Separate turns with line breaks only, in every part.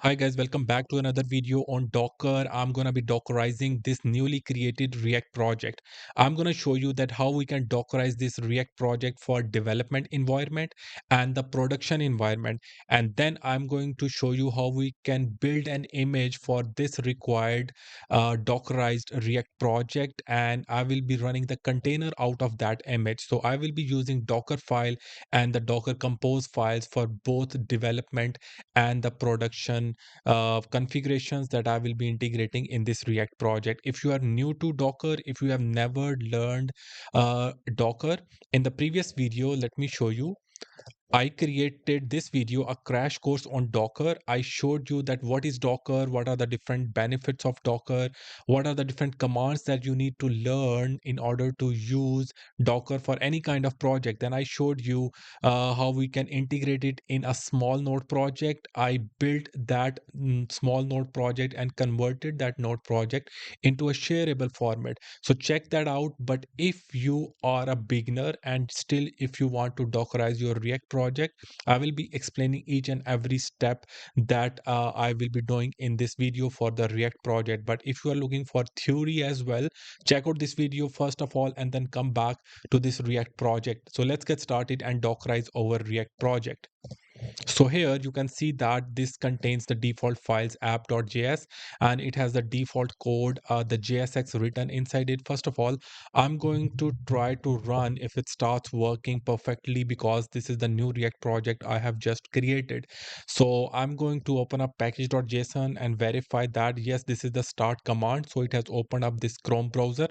Hi guys, welcome back to another video on Docker. I'm going to be Dockerizing this newly created React project. I'm going to show you that how we can Dockerize this React project for development environment and the production environment. And then I'm going to show you how we can build an image for this required Dockerized React project. And I will be running the container out of that image. So I will be using Dockerfile and the Docker Compose files for both development and the production configurations that I will be integrating in this React project. If you are new to Docker, if you have never learned Docker, in the previous video, let me show you. I created this video, a crash course on Docker. I showed you that what is Docker, what are the different benefits of Docker, what are the different commands that you need to learn in order to use Docker for any kind of project. Then I showed you how we can integrate it in a small node project. I built that small node project and converted that node project into a shareable format. So check that out. But if you are a beginner and still if you want to Dockerize your React project, I will be explaining each and every step that I will be doing in this video for the React project. But if you are looking for theory as well, check out this video first of all and then come back to this React project. So let's get started and Dockerize our React project. So here you can see that this contains the default files app.js and it has the default code, the JSX written inside it. First of all, I'm going to try to run if it starts working perfectly because this is the new React project I have just created. So I'm going to open up package.json and verify that yes, this is the start command. So it has opened up this Chrome browser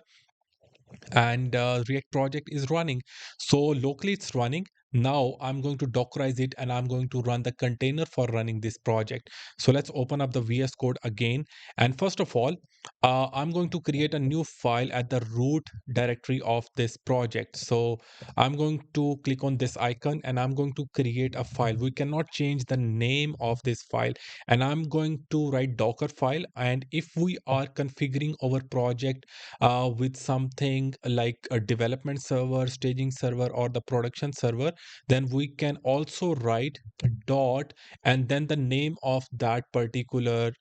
and React project is running. So locally it's running. Now I'm going to Dockerize it and I'm going to run the container for running this project. So let's open up the VS Code again. And first of all, I'm going to create a new file at the root directory of this project. So I'm going to click on this icon and I'm going to create a file. We cannot change the name of this file. And I'm going to write Dockerfile. And if we are configuring our project with something like a development server, staging server, or the production server, then we can also write dot and then the name of that particular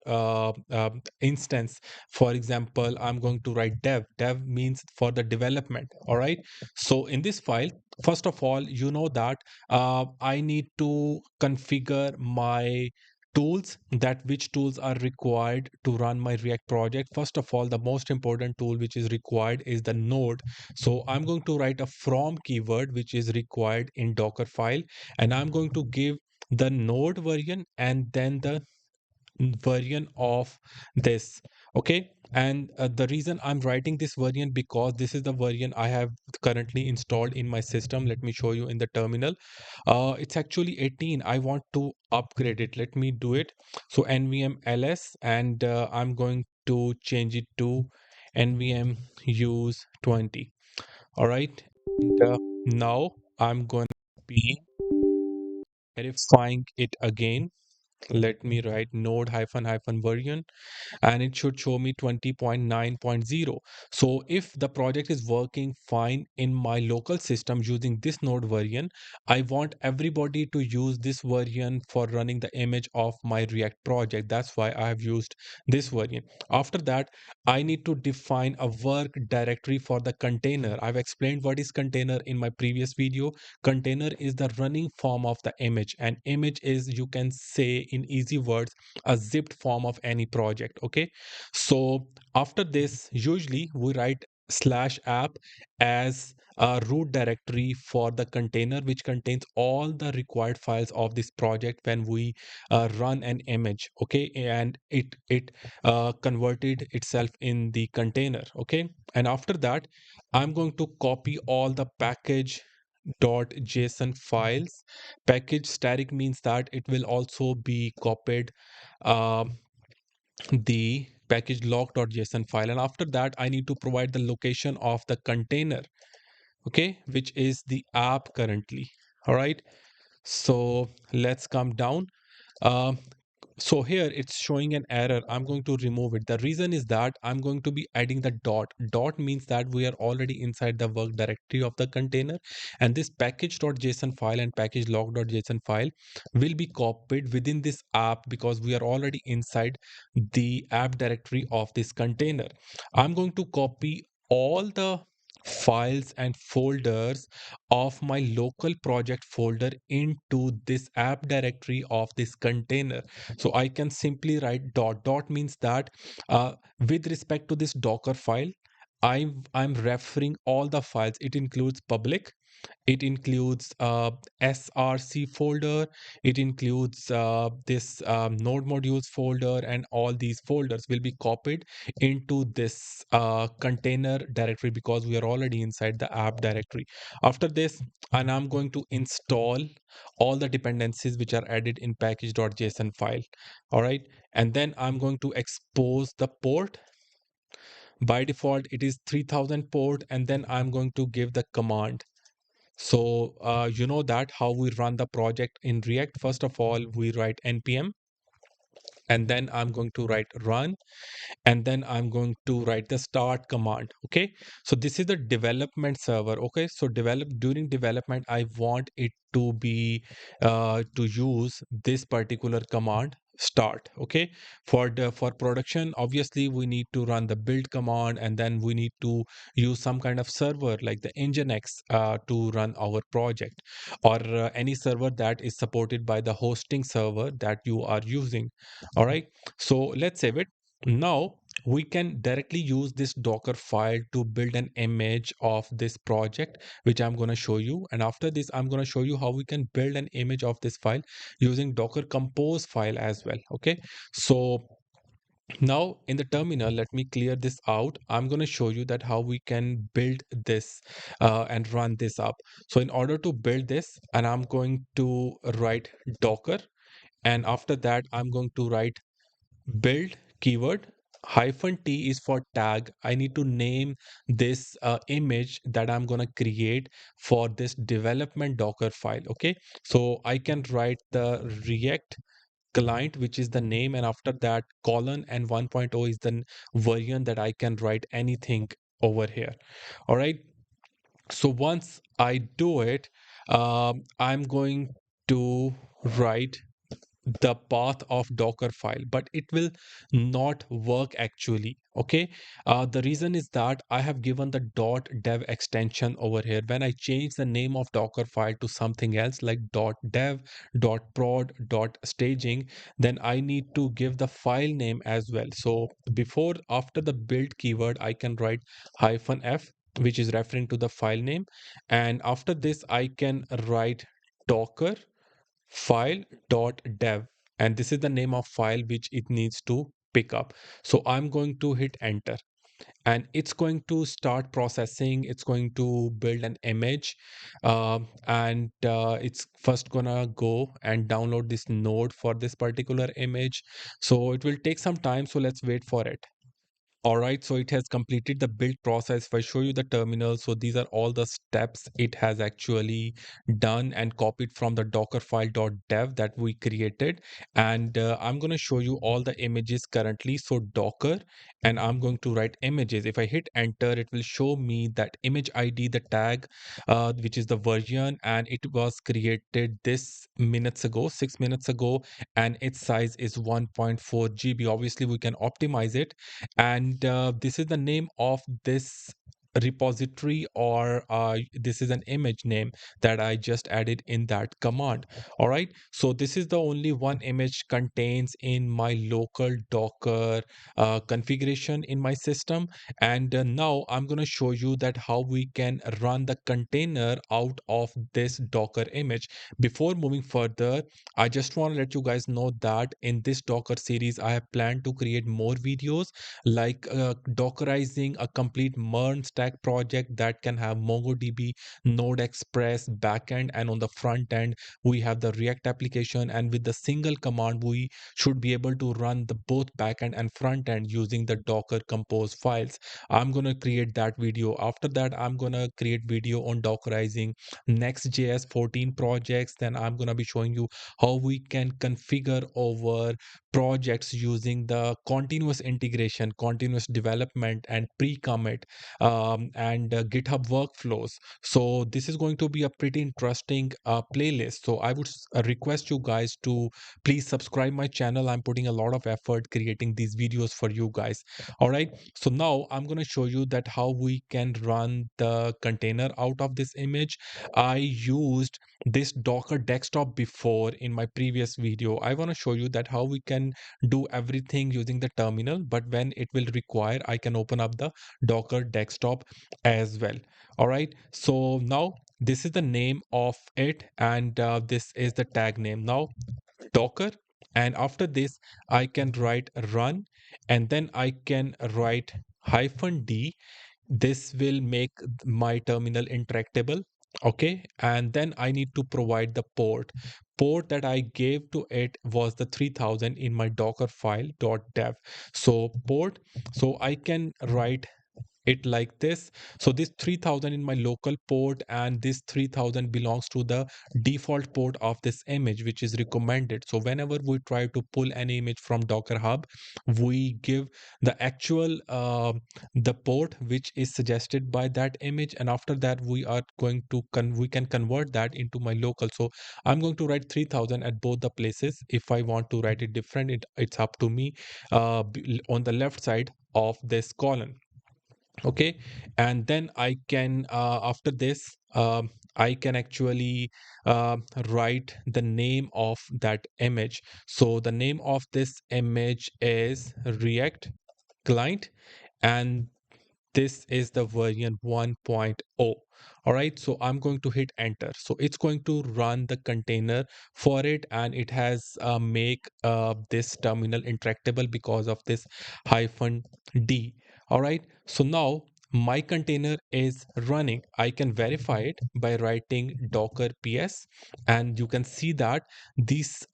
instance. For example, I'm going to write dev. Dev means for the development. All right. So in this file, first of all, you know that I need to configure my tools, that which tools are required to run my React project. First of all, the most important tool which is required is the node. So I'm going to write a from keyword which is required in Dockerfile, and I'm going to give the node version and then the version of this. Okay. And the reason I'm writing this version because this is the version I have currently installed in my system. Let me show you in the terminal. It's actually 18. I want to upgrade it. Let me do it. So nvm ls and I'm going to change it to nvm use 20. All right. And now I'm going to be verifying it again. Let me write node hyphen hyphen version and it should show me 20.9.0. So if the project is working fine in my local system using this node version, I want everybody to use this version for running the image of my React project. That's why I have used this version. After that, I need to define a work directory for the container. I've explained what is container in my previous video. Container is the running form of the image, and image is, you can say in easy words, a zipped form of any project. Okay. So after this, usually we write slash app as a root directory for the container which contains all the required files of this project when we run an image. Okay. And it converted itself in the container. Okay. And after that, I'm going to copy all the package .json files. Package static means that it will also be copied the package log.json file, and after that I need to provide the location of the container, okay, which is the app currently. All right. So let's come down. um, So here it's showing an error. I'm going to remove it. The reason is that I'm going to be adding the dot means that we are already inside the work directory of the container, and this package.json file and package log.json file will be copied within this app because we are already inside the app directory of this container. I'm going to copy all the files and folders of my local project folder into this app directory of this container. So I can simply write dot means that with respect to this docker file, I'm referring all the files. It includes public, it includes src folder, it includes this node modules folder, and all these folders will be copied into this container directory because we are already inside the app directory. After this, and I'm going to install all the dependencies which are added in package.json file. All right, and then I'm going to expose the port. By default it is 3000 port, and then I'm going to give the command. So you know that how we run the project in React. First of all, we write npm, and then I'm going to write run, and then I'm going to write the start command. Okay, so this is the development server. Okay, so during development I want it to be to use this particular command start. Okay, for production obviously we need to run the build command, and then we need to use some kind of server like the nginx to run our project, or any server that is supported by the hosting server that you are using. All right, so let's save it. Now we can directly use this Docker file to build an image of this project, which I'm going to show you. And after this, I'm going to show you how we can build an image of this file using Docker compose file as well. Okay, so now in the terminal, let me clear this out. I'm going to show you that how we can build this and run this up. So in order to build this, and I'm going to write Docker, and after that, I'm going to write build keyword. Hyphen t is for tag. I need to name this image that I'm going to create for this development docker file. Okay, so I can write the react client, which is the name, and after that colon, and 1.0 is the version that I can write anything over here. All right, so once I do it, I'm going to write the path of docker file, but it will not work actually. Okay, the reason is that I have given the .dev extension over here. When I change the name of docker file to something else like .dev, .prod, .staging, then I need to give the file name as well. So before, after the build keyword, I can write -f, which is referring to the file name, and after this I can write docker file.dev, and this is the name of file which it needs to pick up. So I'm going to hit enter, and it's going to start processing. It's going to build an image, and it's first gonna go and download this node for this particular image. So it will take some time, so let's wait for it. All right, so it has completed the build process. If I show you the terminal, so these are all the steps it has actually done and copied from the dockerfile.dev that we created. And I'm going to show you all the images currently. So Docker, and I'm going to write images. If I hit enter, it will show me that image ID, the tag, which is the version, and it was created this minutes ago, 6 minutes ago, and its size is 1.4 GB. Obviously, we can optimize it, and this is the name of this repository, or this is an image name that I just added in that command. All right, so this is the only one image contains in my local docker configuration in my system. And now I'm going to show you that how we can run the container out of this docker image. Before moving further, I just want to let you guys know that in this docker series I have planned to create more videos, like dockerizing a complete MERN stack project that can have MongoDB, Node Express backend, and on the front end we have the React application. And with the single command, we should be able to run the both backend and front end using the Docker Compose files. I'm gonna create that video. After that, I'm gonna create video on dockerizing next.js 14 projects. Then I'm gonna be showing you how we can configure our projects using the continuous integration, continuous development, and pre-commit, and GitHub workflows. So this is going to be a pretty interesting playlist. So I would request you guys to please subscribe my channel. I'm putting a lot of effort creating these videos for you guys. All right. So now I'm going to show you that how we can run the container out of this image. I used this Docker desktop before in my previous video. I want to show you that how we can do everything using the terminal, but when it will require, I can open up the Docker desktop as well. All right. So now this is the name of it, and this is the tag name. Now Docker, and after this I can write run, and then I can write -d. This will make my terminal interactable. Okay, and then I need to provide the port that I gave to it was the 3000 in my dockerfile.dev. So port, so I can write it like this. So this 3000 in my local port, and this 3000 belongs to the default port of this image, which is recommended. So whenever we try to pull any image from Docker Hub, we give the actual the port which is suggested by that image, and after that we are going to we can convert that into my local. So I'm going to write 3000 at both the places. If I want to write it different, it's up to me, on the left side of this column. Okay, and then I can after this I can actually write the name of that image. So the name of this image is React client, and this is the version 1.0. All right, so I'm going to hit enter. So it's going to run the container for it, and it has make this terminal interactable because of this -d. All right, so now my container is running. I can verify it by writing docker ps, and you can see that these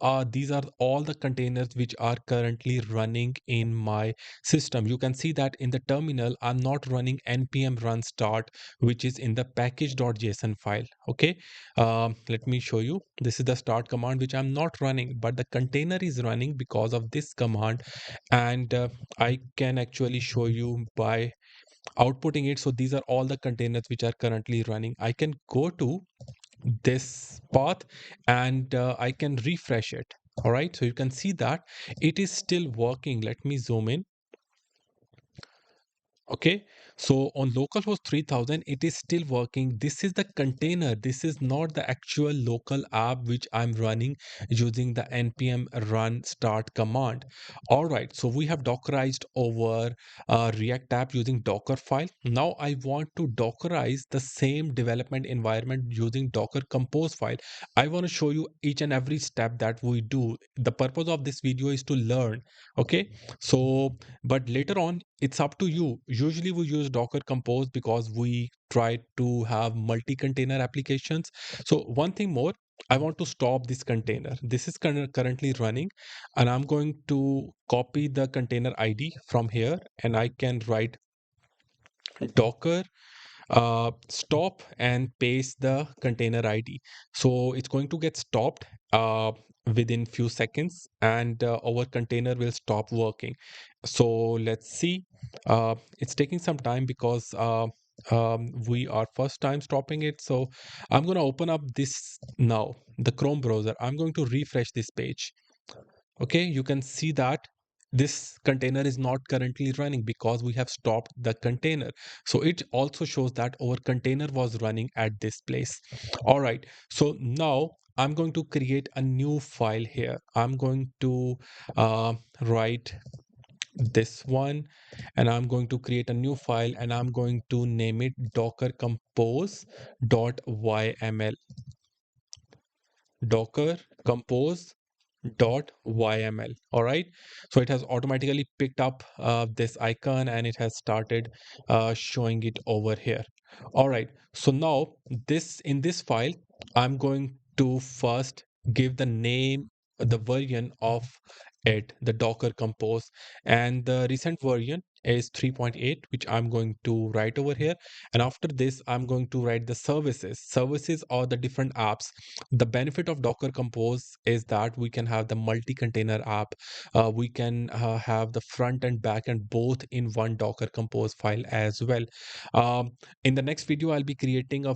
are all the containers which are currently running in my system. You can see that in the terminal, I'm not running npm run start, which is in the package.json file. Okay, let me show you. This is the start command, which I'm not running, but the container is running because of this command. And I can actually show you by outputting it. So these are all the containers which are currently running. I can go to this path, and I can refresh it. All right, so you can see that it is still working. Let me zoom in. Okay, so on localhost 3000, it is still working. This is the container. This is not the actual local app which I'm running using the npm run start command. All right, so we have dockerized over React app using Dockerfile. Now I want to dockerize the same development environment using Docker Compose file. I want to show you each and every step that we do. The purpose of this video is to learn. Okay, so but later on it's up to you. Usually we use Docker Compose because we try to have multi-container applications. So one thing more, I want to stop this container. This is currently running, and I'm going to copy the container ID from here, and I can write docker stop and paste the container ID. So it's going to get stopped within few seconds, and our container will stop working. So let's see. It's taking some time because we are first time stopping it. So I'm going to open up this now, the Chrome browser. I'm going to refresh this page. Okay, you can see that this container is not currently running because we have stopped the container. So it also shows that our container was running at this place. All right, so now I'm going to create a new file here. I'm going to write this one, and I'm going to create a new file, and I'm going to name it docker-compose.yml. docker-compose.yml. All right, so it has automatically picked up this icon, and it has started showing it over here. All right, so now this in this file, I'm going to first give the name, the version of it, the Docker Compose, and the recent version is 3.8, which I'm going to write over here. And after this, I'm going to write the services. Services are the different apps. The benefit of Docker Compose is that we can have the multi-container app. We can have the front and back end both in one Docker Compose file as well. In the next video, I'll be creating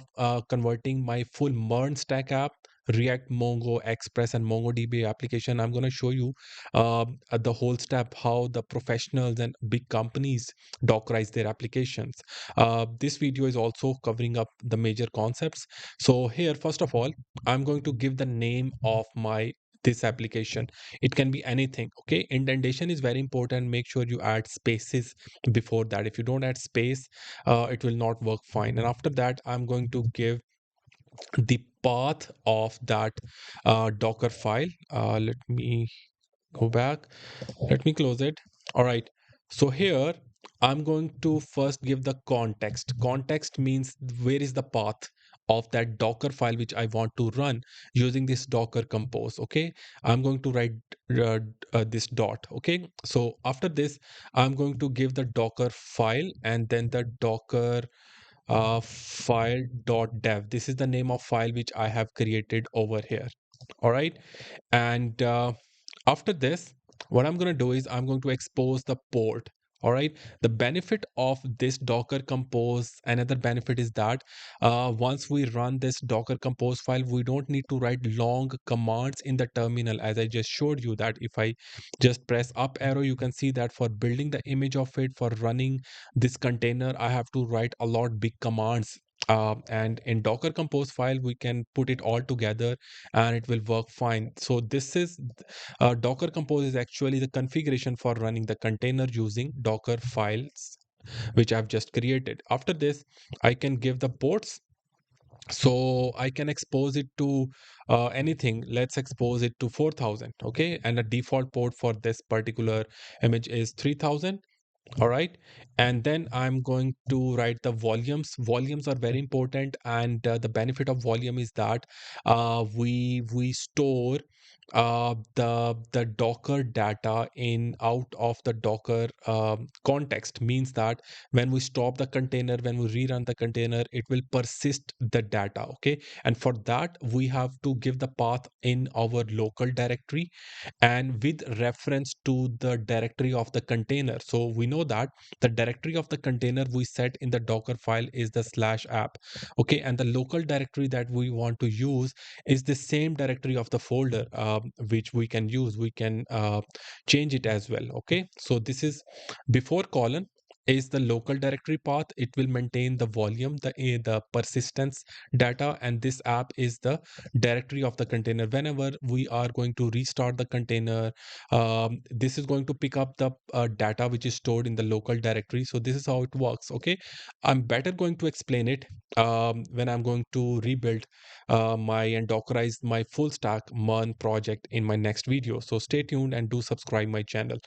converting my full MERN stack app, React, Mongo, Express, and MongoDB application. I'm going to show you the whole step how the professionals and big companies Dockerize their applications. This video is also covering up the major concepts. So here, first of all, I'm going to give the name of my this application. It can be anything. Okay, indentation is very important. Make sure you add spaces before that. If you don't add space, it will not work fine. And after that, I'm going to give the path of that Docker file. Let me go back. Let me close it. All right. So here I'm going to first give the context. Context means where is the path of that Docker file which I want to run using this Docker Compose. Okay. I'm going to write this dot. Okay. So after this, I'm going to give the Docker file and then the Docker file.dev. This is the name of file which I have created over here. All right. And after this, what I'm going to do is I'm going to expose the port. All right. The benefit of this Docker Compose, another benefit is that once we run this Docker Compose file, we don't need to write long commands in the terminal. As I just showed you that if I just press up arrow, you can see that for building the image of it, for running this container, I have to write a lot big commands. And in Docker Compose file, we can put it all together and it will work fine. So this is Docker Compose is actually the configuration for running the container using Docker files, which I've just created. After this, I can give the ports. So I can expose it to anything. Let's expose it to 4000. Okay. And the default port for this particular image is 3000. All right. And then I'm going to write the volumes. Volumes are very important, and the benefit of volume is that we store the Docker data in out of the Docker context. Means that when we stop the container, when we rerun the container, it will persist the data. Okay. And for that, we have to give the path in our local directory and with reference to the directory of the container. So we know that the directory of the container we set in the Docker file is the slash app. Okay. And the local directory that we want to use is the same directory of the folder, which we can use. We can change it as well. Okay. So this is before colon is the local directory path. It will maintain the volume, the persistence data, and this app is the directory of the container. Whenever we are going to restart the container, this is going to pick up the data which is stored in the local directory. So this is how it works. Okay. I'm better going to explain it when I'm going to rebuild my and dockerize my full stack MERN project in my next video. So stay tuned and do subscribe my channel.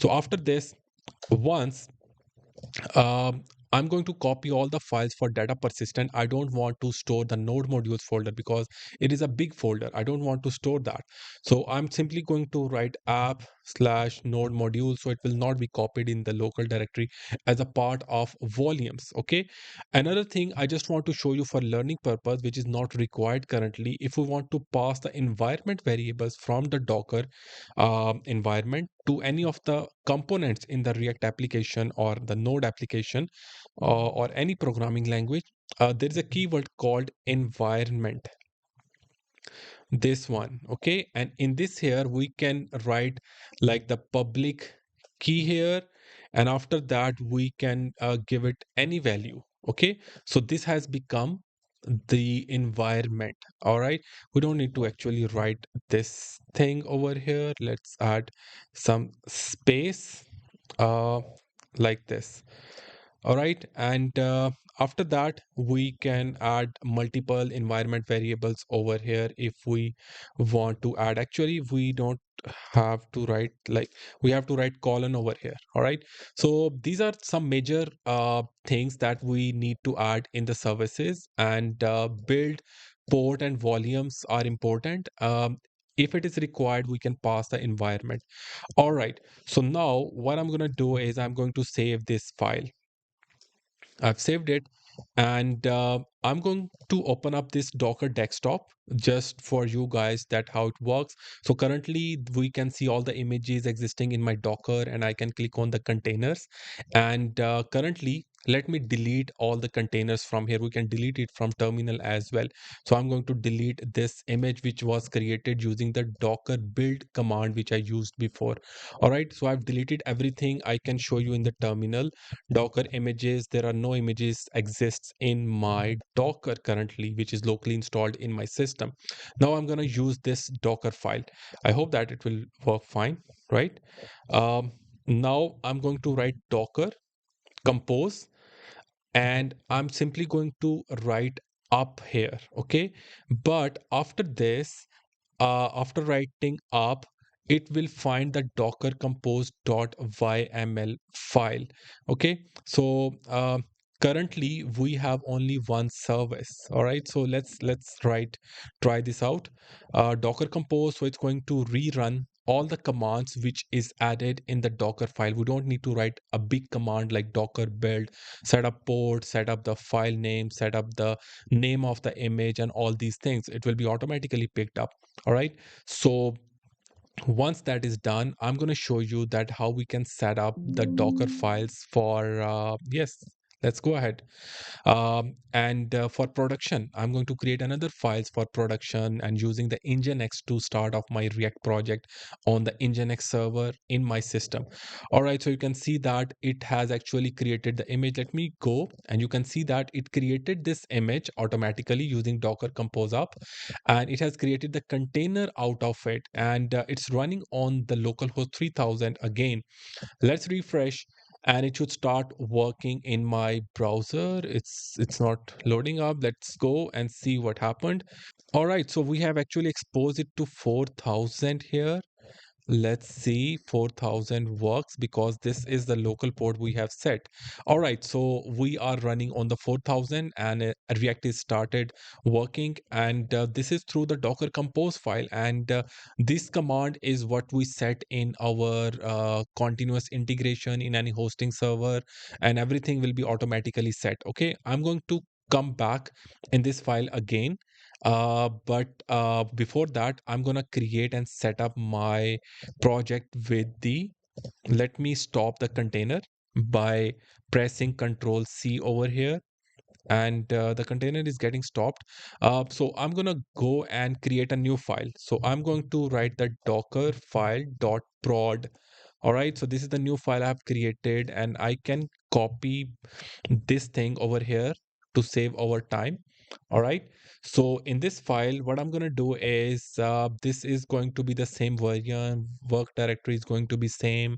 So after this, once um, I'm going to copy all the files for data persistent. I don't want to store the node modules folder because it is a big folder. I don't want to store that. So I'm simply going to write app slash node module. So it will not be copied in the local directory as a part of volumes. Okay. Another thing I just want to show you for learning purpose, which is not required currently. If we want to pass the environment variables from the Docker environment to any of the components in the React application or the Node application or any programming language, there is a keyword called environment. This one. Okay. And in this here, we can write like the public key here. And after that, we can give it any value. Okay. So this has become the environment. All right. We don't need to actually write this thing over here. Let's add some space like this. All right. And after that, we can add multiple environment variables over here if we want to add. Actually, we don't have to write like we have to write colon over here. All right. So these are some major things that we need to add in the services, and build port and volumes are important. If it is required, we can pass the environment. All right. So now what I'm going to do is I'm going to save this file. I've saved it, and I'm going to open up this Docker desktop just for you guys that how it works. So currently we can see all the images existing in my Docker, and I can click on the containers. And currently, let me delete all the containers from here. We can delete it from terminal as well. So I'm going to delete this image which was created using the docker build command which I used before. All right, so I've deleted everything. I can show you in the terminal. Docker images, there are no images exists in my Docker currently, which is locally installed in my system. Now I'm going to use this Docker file. I hope that it will work fine, right? um, Now I'm going to write docker compose, and I'm simply going to write up here, okay? But after this, after writing up, it will find the docker-compose.yml file. Okay, so currently we have only one service. All right, so let's try this out. Docker compose, so it's going to rerun all the commands which is added in the docker file. We don't need to write a big command like docker build, set up port, set up the file name, set up the name of the image, and all these things. It will be automatically picked up. All right, so once that is done, I'm going to show you that how we can set up the docker files for yes, let's go ahead. And for production, I'm going to create another files for production and using the nginx to start off my React project on the nginx server in my system. All right, so you can see that it has actually created the image. Let me go, and you can see that it created this image automatically using docker compose up, and it has created the container out of it, and it's running on the localhost 3000 again. Let's refresh, and it should start working in my browser. It's not loading up. Let's go and see what happened. All right, so we have actually exposed it to 4000 here. Let's see, 4000 works because this is the local port we have set. All right, so we are running on the 4000, and React is started working, and this is through the Docker Compose file. And this command is what we set in our continuous integration in any hosting server, and everything will be automatically set. Okay, I'm going to come back in this file again. But before that, I'm gonna create and set up my project with the, let me stop the container by pressing Control C over here, and the container is getting stopped. So I'm gonna go and create a new file. So I'm going to write the docker file dot prod. All right, so this is the new file I have created, and I can copy this thing over here to save our time. All right, so in this file what I'm going to do is this is going to be the same version, work directory is going to be same.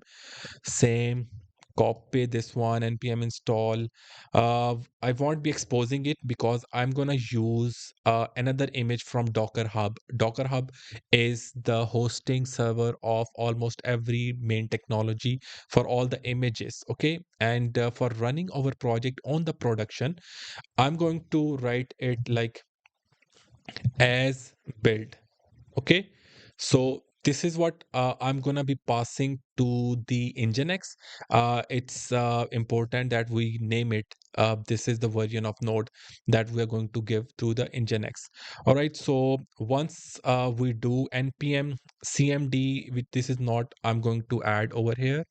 Copy this one, npm install. I won't be exposing it because I'm gonna use another image from Docker Hub. Docker Hub is the hosting server of almost every main technology for all the images. Okay, and for running our project on the production, I'm going to write it like as build. Okay, so this is what I'm gonna be passing to the nginx. It's important that we name it. This is the version of node that we are going to give to the nginx. All right, so once we do npm cmd, which this is not, I'm going to add over here.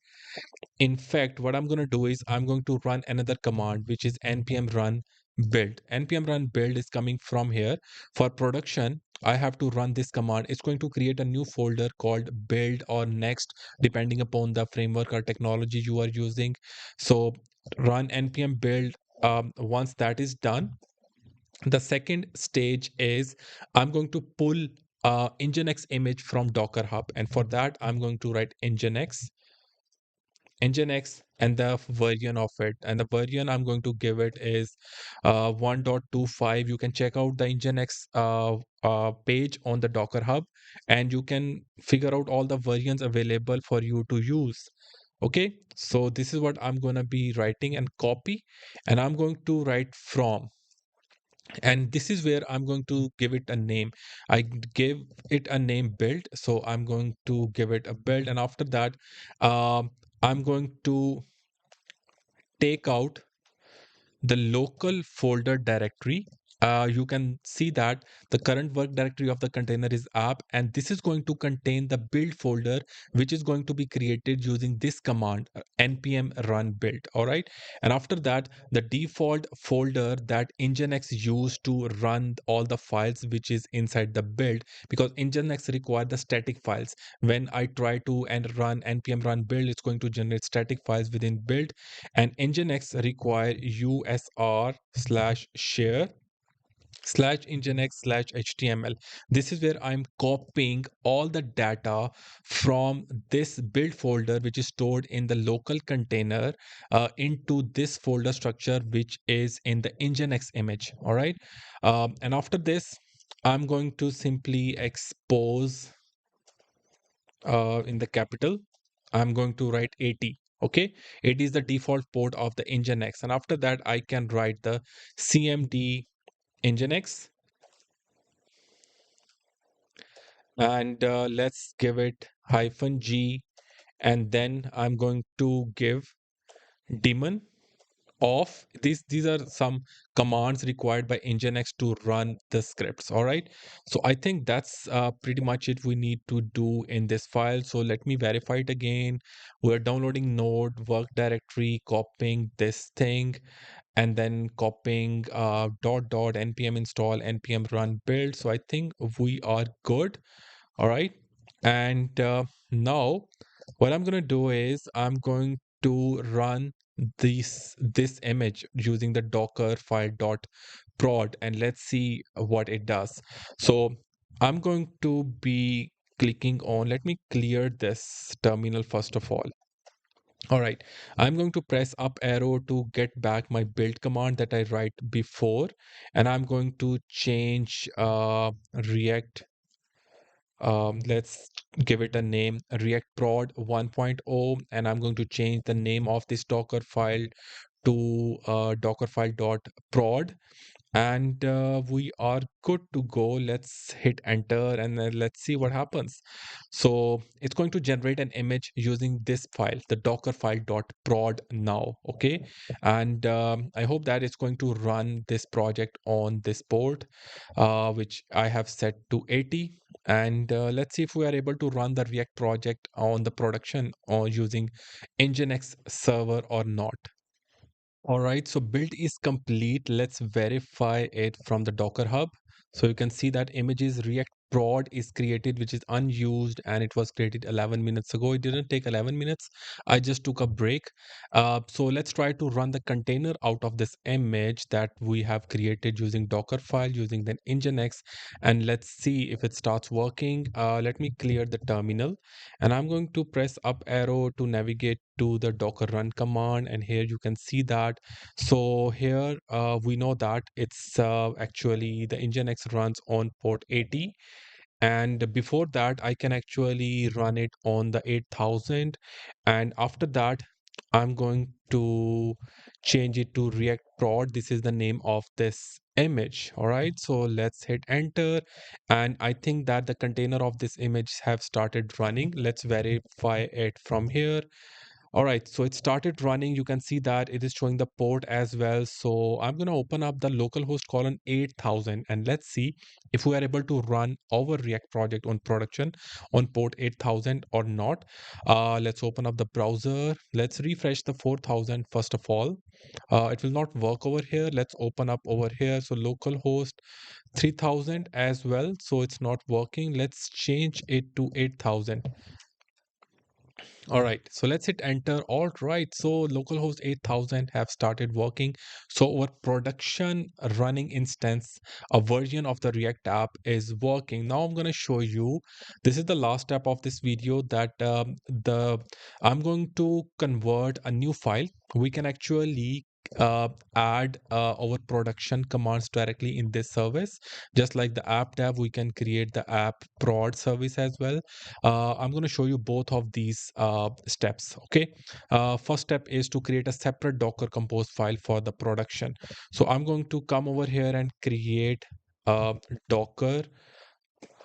In fact, what I'm going to do is I'm going to run another command, which is npm run build. Npm run build is coming from here. For production, I have to run this command. It's going to create a new folder called build or next, depending upon the framework or technology you are using. So run npm build. Once that is done, the second stage is I'm going to pull nginx image from Docker Hub. And for that, I'm going to write nginx and the version of it, and the version I'm going to give it is 1.25. You can check out the nginx page on the Docker Hub, and you can figure out all the versions available for you to use. Okay, so this is what I'm going to be writing and copy, and I'm going to write from. And this is where I'm going to give it a name. I gave it a name build, so I'm going to give it a build, and after that, um, I'm going to take out the local folder directory. You can see that the current work directory of the container is app, and this is going to contain the build folder, which is going to be created using this command, npm run build. All right. And after that, the default folder that nginx used to run all the files which is inside the build, because nginx require the static files. When I try to and run npm run build, it's going to generate static files within build, and nginx require usr slash share slash nginx slash html. This is where I'm copying all the data from this build folder, which is stored in the local container, into this folder structure which is in the nginx image. All right. And after this, I'm going to simply expose, in the capital, I'm going to write 80. Okay, 80 is the default port of the nginx, and after that I can write the cmd nginx, and let's give it -g, and then I'm going to give daemon of these are some commands required by nginx to run the scripts. All right, so I think that's pretty much it we need to do in this file. So let me verify it again. We're downloading node work directory, copying this thing, and then copying dot npm install npm run build. So I think we are good. All right. And now what I'm going to do is I'm going to run this image using the dockerfile dot prod, and let's see what it does. So I'm going to be clicking on, let me clear this terminal first of all. All right, I'm going to press up arrow to get back my build command that I write before, and I'm going to change React. Let's give it a name, React Prod 1.0, and I'm going to change the name of this Docker file to dockerfile.prod, and we are good to go. Let's hit enter, and then let's see what happens. So it's going to generate an image using this file, the dockerfile.prod now. Okay, and I hope that it's going to run this project on this port, which I have set to 80. And let's see if we are able to run the React project on the production or using nginx server or not. All right, so build is complete. Let's verify it from the Docker Hub. So you can see that images React prod is created, which is unused, and it was created 11 minutes ago. It didn't take 11 minutes. I just took a break. So let's try to run the container out of this image that we have created using Dockerfile, using the Nginx, and let's see if it starts working. Let me clear the terminal, and I'm going to press up arrow to navigate to the docker run command, and here you can see that. So here we know that it's actually the nginx runs on port 80, and before that I can actually run it on the 8000, and after that I'm going to change it to React prod. This is the name of this image. All right, so let's hit enter, and I think that the container of this image have started running. Let's verify it from here. All right, so it started running. You can see that it is showing the port as well. So I'm going to open up the localhost colon 8000, and let's see if we are able to run our React project on production on port 8000 or not. Let's open up the browser. Let's refresh the 4000 first of all. It will not work over here. Let's open up over here. So localhost 3000 as well. So it's not working. Let's change it to 8000. All right, so let's hit enter. All right, so localhost 8000 have started working. So our production running instance, a version of the React app is working. Now I'm going to show you, this is the last step of this video, that I'm going to convert a new file. We can actually add our production commands directly in this service. Just like the app dev, we can create the app prod service as well. I'm going to show you both of these steps. Okay. First step is to create a separate Docker Compose file for the production. So I'm going to come over here and create Docker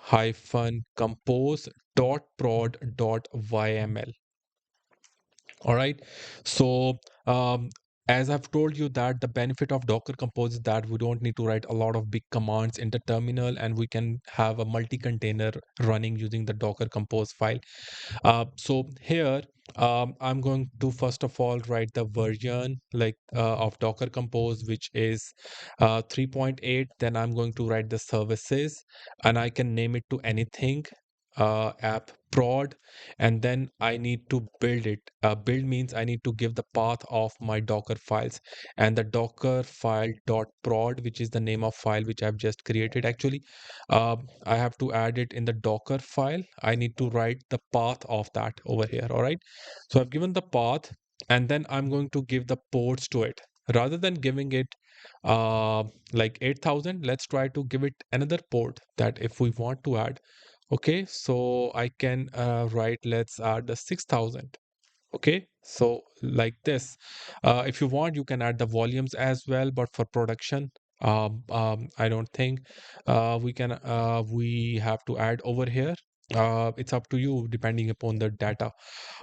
hyphen compose dot prod dot yml. All right. So, um, as I've told you that the benefit of Docker Compose is that we don't need to write a lot of big commands in the terminal, and we can have a multi-container running using the Docker Compose file. So here, I'm going to first of all write the version like of Docker Compose, which is 3.8. Then I'm going to write the services, and I can name it to anything, app prod, and then I need to build it. Build means I need to give the path of my Docker files, and the Docker file dot prod, which is the name of file which I've just created. Actually, I have to add it in the Docker file. I need to write the path of that over here. All right. So I've given the path, and then I'm going to give the ports to it. Rather than giving it like 8,000, let's try to give it another port that if we want to add. Okay, so I can write, let's add the 6,000. Okay, so like this. If you want, you can add the volumes as well, but for production, I don't think we have to add over here. It's up to you depending upon the data.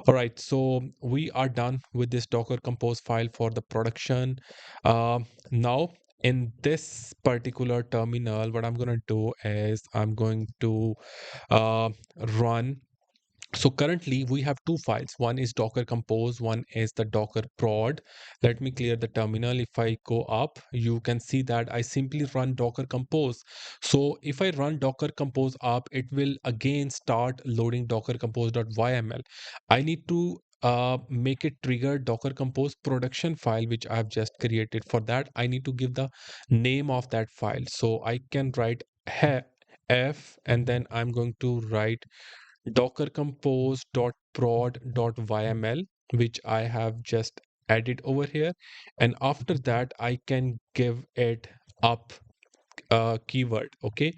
All right, so we are done with this Docker Compose file for the production. Now, in this particular terminal, what I'm going to do is I'm going to uh, run. So currently we have two files. One is Docker Compose, one is the Docker prod. Let me clear the terminal. If I go up, you can see that I simply run Docker Compose. So if I run Docker Compose up, it will again start loading Docker Compose.yml. I need to make it trigger Docker Compose production file, which I've just created. For that, I need to give the name of that file. So I can write f, and then I'm going to write dockercompose.prod.yml, which I have just added over here. And after that, I can give it up keyword. Okay,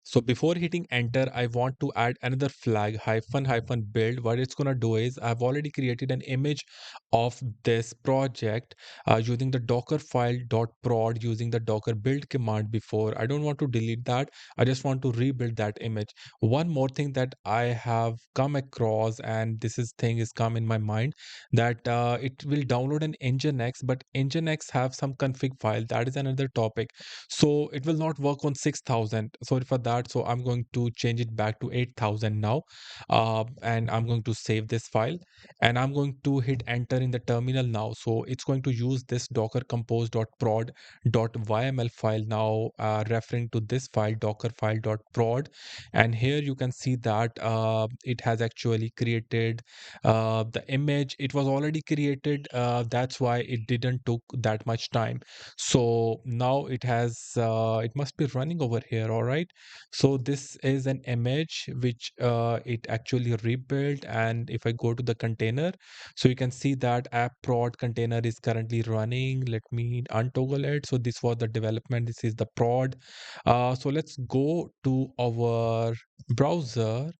so before hitting enter, I want to add another flag hyphen hyphen build. What it's gonna do is I've already created an image of this project using the Dockerfile dot prod using the docker build command before. I don't want to delete that. I just want to rebuild that image. One more thing that I have come across, and this is thing is come in my mind, that it will download an nginx, but nginx have some config file. That is another topic, so it will not work on 6,000. Sorry for that. So I'm going to change it back to 8,000 now. And I'm going to save this file, and I'm going to hit enter in the terminal now. So it's going to use this docker compose.prod.yml file now, referring to this file dockerfile.prod. And here you can see that it has actually created the image. It was already created. That's why it didn't took that much time. So now it must be running over here. All right, so this is an image which it actually rebuilt. And if I go to the container, so you can see that app prod container is currently running. Let me untoggle it. So this was the development, this is the prod. So let's go to our browser.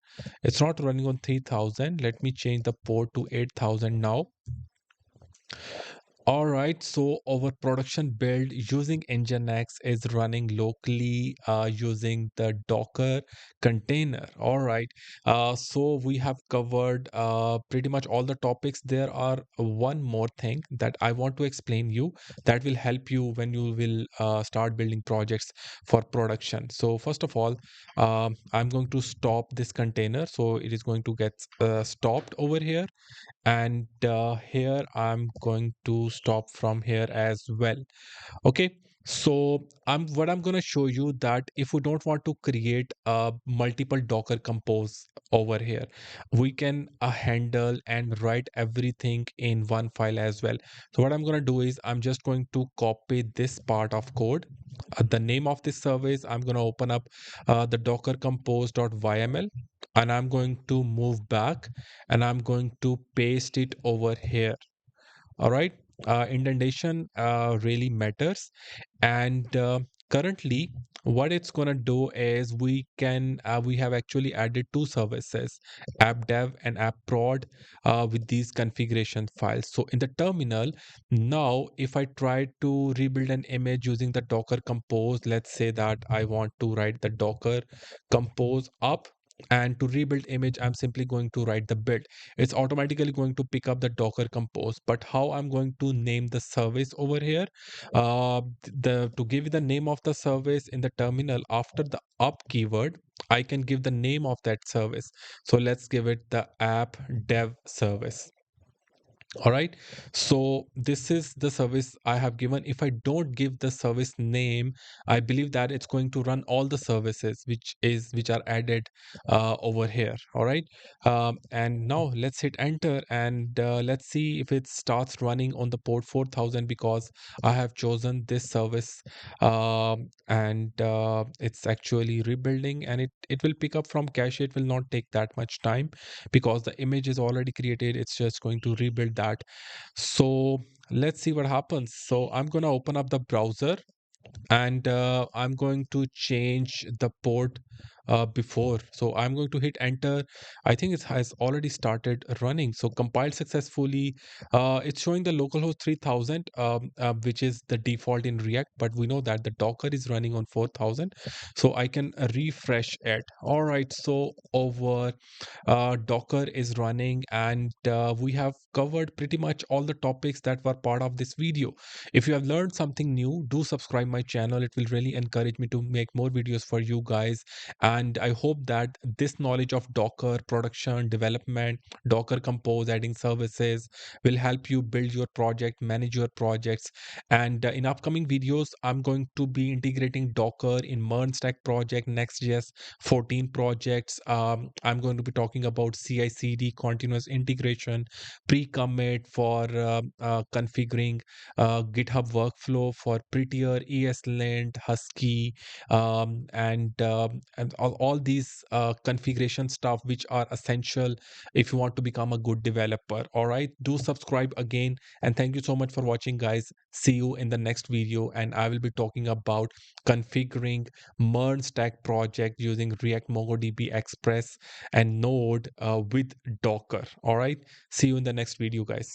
It's not running on 3,000. Let me change the port to 8,000 now. All right, so our production build using nginx is running locally using the Docker container. All right, so we have covered pretty much all the topics. There are one more thing that I want to explain you that will help you when you will start building projects for production. So first of all, I'm going to stop this container. So it is going to get stopped over here, and here I'm going to stop from here as well. Okay, so I'm going to show you that if we don't want to create multiple Docker compose over here, we can handle and write everything in one file as well. So what I'm going to do is I'm just going to copy this part of code, the name of this service. I'm going to open up the docker compose.yml, and I'm going to move back, and I'm going to paste it over here. All right. indentation really matters. And currently what it's gonna do is we have actually added two services, app dev and app prod, with these configuration files. So in the terminal now, if I try to rebuild an image using the docker compose, let's say that I want to write the docker compose up, and to rebuild image I'm simply going to write the build. It's automatically going to pick up the docker compose. But how I'm going to name the service over here, the to give the name of the service in the terminal, after the up keyword I can give the name of that service. So let's give it the app dev service. All right, so this is the service I have given. If I don't give the service name, I believe that it's going to run all the services which are added over here. All right, and now let's hit enter, and let's see if it starts running on the port 4000, because I have chosen this service. And it's actually rebuilding, and it will pick up from cache. It will not take that much time because the image is already created. It's just going to rebuild that. So let's see what happens. So I'm going to open up the browser, and I'm going to change the port before. So I'm going to hit enter. I think it has already started running. So compiled successfully. It's showing the localhost 3000, which is the default in React, but we know that the Docker is running on 4000. So I can refresh it. All right. So over Docker is running, and we have covered pretty much all the topics that were part of this video. If you have learned something new, do subscribe my channel. It will really encourage me to make more videos for you guys. And I hope that this knowledge of Docker production, development, Docker Compose, adding services will help you build your project, manage your projects. And in upcoming videos, I'm going to be integrating Docker in MERN Stack project, Next.js 14 projects. I'm going to be talking about CI/CD, continuous integration, pre-commit for configuring GitHub workflow for Prettier, ESLint, Husky, and all these configuration stuff which are essential if you want to become a good developer. All right, do subscribe again, and thank you so much for watching, guys. See you in the next video, and I will be talking about configuring MERN stack project using React MongoDB Express and Node with Docker. All right, see you in the next video, guys.